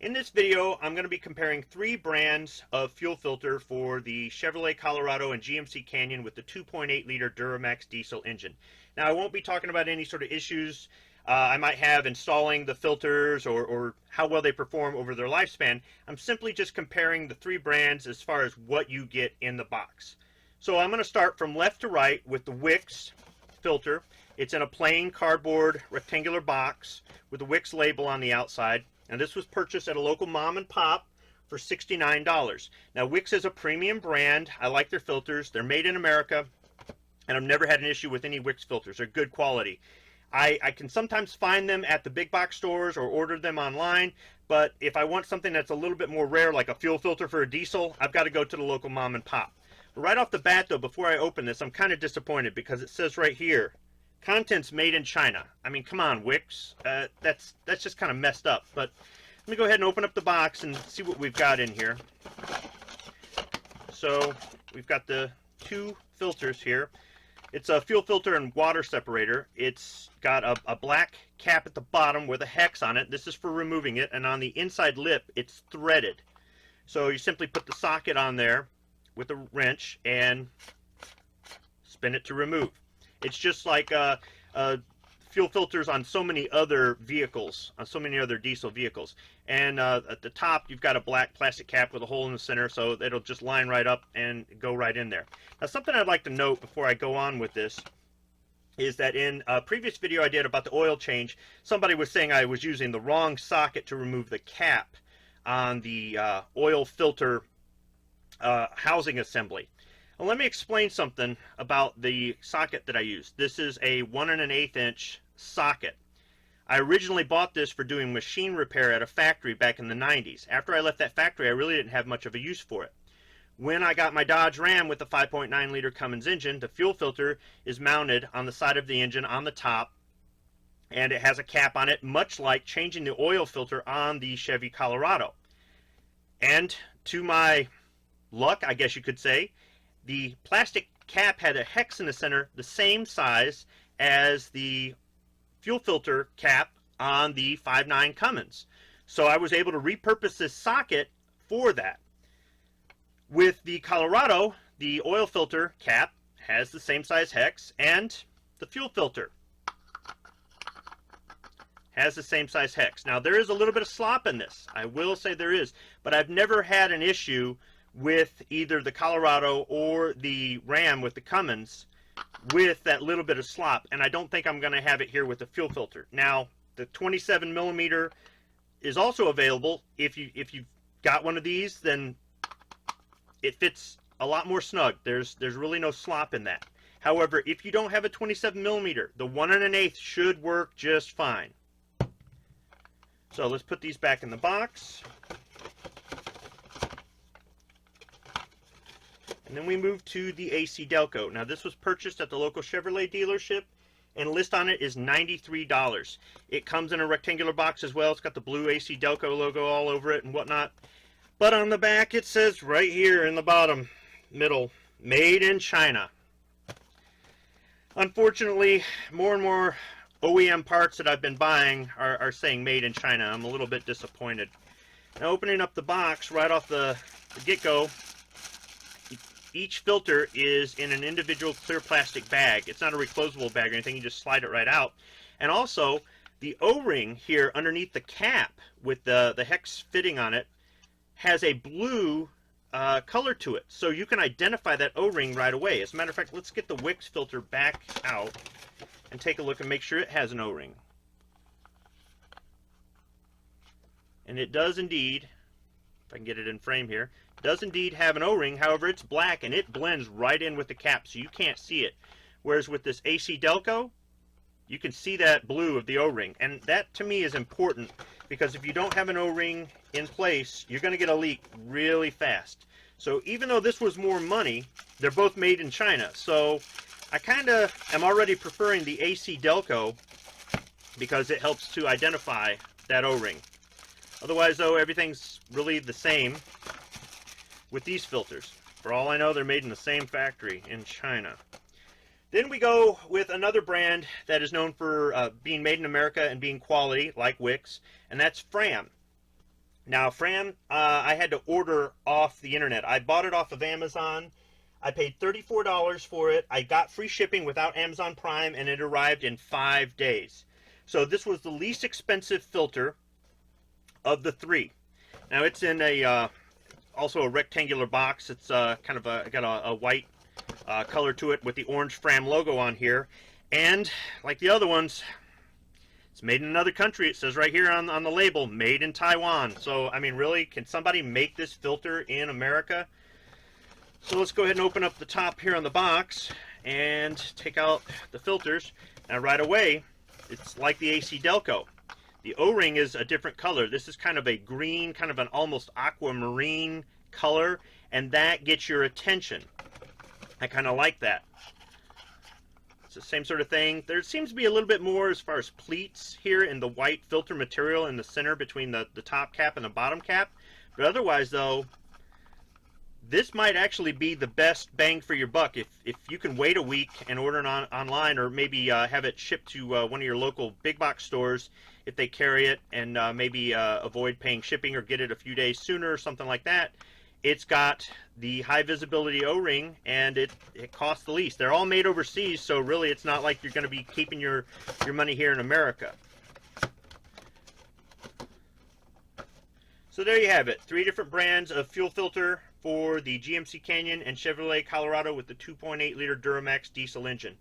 In this video, I'm going to be comparing three brands of fuel filter for the Chevrolet Colorado and GMC Canyon with the 2.8 liter Duramax diesel engine. Now, I won't be talking about any sort of issues I might have installing the filters or how well they perform over their lifespan. I'm simply just comparing the three brands as far as what you get in the box. So I'm going to start from left to right with the Wix filter. It's in a plain cardboard rectangular box with a Wix label on the outside. And this was purchased at a local mom and pop for $69. Now, Wix is a premium brand. I like their filters. They're made in America, and I've never had an issue with any Wix filters. They're good quality. I can sometimes find them at the big box stores or order them online, but if I want something that's a little bit more rare, like a fuel filter for a diesel, I've got to go to the local mom and pop. But right off the bat, though, before I open this, I'm kind of disappointed because it says right here, contents made in China. I mean, come on, Wix. That's just kind of messed up. But let me go ahead and open up the box and see what we've got in here. So we've got the two filters here. It's a fuel filter and water separator. It's got a black cap at the bottom with a hex on it. This is for removing it. And on the inside lip, it's threaded. So you simply put the socket on there with a wrench and spin it to remove. It's just like fuel filters on so many other vehicles, on so many other diesel vehicles. And at the top, you've got a black plastic cap with a hole in the center, so it'll just line right up and go right in there. Now, something I'd like to note before I go on with this is that in a previous video I did about the oil change, somebody was saying I was using the wrong socket to remove the cap on the oil filter housing assembly. Well, let me explain something about the socket that I use. This is a 1 1/8 inch socket. I originally bought this for doing machine repair at a factory back in the 90s. After I left that factory, I really didn't have much of a use for it. When I got my Dodge Ram with the 5.9 liter Cummins engine, the fuel filter is mounted on the side of the engine on the top, and it has a cap on it, much like changing the oil filter on the Chevy Colorado. And to my luck, I guess you could say, the plastic cap had a hex in the center the same size as the fuel filter cap on the 5.9 Cummins. So I was able to repurpose this socket for that. With the Colorado, the oil filter cap has the same size hex, and the fuel filter has the same size hex. Now, there is a little bit of slop in this. I will say there is, but I've never had an issue with either the Colorado or the Ram with the Cummins with that little bit of slop, and I don't think I'm going to have it here with the fuel filter. Now, the 27 millimeter is also available. If you've got one of these, then it fits a lot more snug. There's really no slop in that. However, if you don't have a 27 millimeter, the 1 1/8 should work just fine. So let's put these back in the box. And then we move to the AC-Delco. Now, this was purchased at the local Chevrolet dealership, and the list on it is $93. It comes in a rectangular box as well. It's got the blue AC-Delco logo all over it and whatnot. But on the back, it says right here in the bottom middle, made in China. Unfortunately, more and more OEM parts that I've been buying are saying made in China. I'm a little bit disappointed. Now, opening up the box right off the get-go, each filter is in an individual clear plastic bag. It's not a reclosable bag or anything. You just slide it right out. And also, the O-ring here underneath the cap with the hex fitting on it has a blue color to it. So you can identify that O-ring right away. As a matter of fact, let's get the Wix filter back out and take a look and make sure it has an O-ring. And it does indeed, if I can get it in frame here, does indeed have an O-ring. However, it's black and it blends right in with the cap, so you can't see it. Whereas with this AC-Delco, you can see that blue of the O-ring. And that, to me, is important because if you don't have an O-ring in place, you're going to get a leak really fast. So even though this was more money, they're both made in China. So I kind of am already preferring the AC-Delco because it helps to identify that O-ring. Otherwise, though, everything's really the same with these filters. For all I know, they're made in the same factory in China. Then we go with another brand that is known for being made in America and being quality, like Wix, and that's Fram. Now, Fram, I had to order off the internet. I bought it off of Amazon. I paid $34 for it. I got free shipping without Amazon Prime, and it arrived in 5 days. So this was the least expensive filter of the three. Now it's in a also a rectangular box. It's kind of got a white color to it with the orange Fram logo on here, and like the other ones, it's made in another country. It says right here on the label, made in Taiwan. So I mean, really, can somebody make this filter in America? So let's go ahead and open up the top here on the box and take out the filters. Now right away, it's like the AC-Delco. The O-ring is a different color. This is kind of a green, kind of an almost aquamarine color, and that gets your attention. I kind of like that. It's the same sort of thing. There seems to be a little bit more as far as pleats here in the white filter material in the center between the top cap and the bottom cap. But otherwise, though, this might actually be the best bang for your buck if you can wait a week and order it online, or maybe have it shipped to one of your local big box stores if they carry it, and maybe avoid paying shipping or get it a few days sooner or something like that. It's got the high visibility O-ring, and it costs the least. They're all made overseas, so really it's not like you're going to be keeping your money here in America. So there you have it. 3 different brands of fuel filter for the GMC Canyon and Chevrolet Colorado with the 2.8 liter Duramax diesel engine.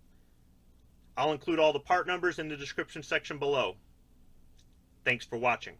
I'll include all the part numbers in the description section below. Thanks for watching.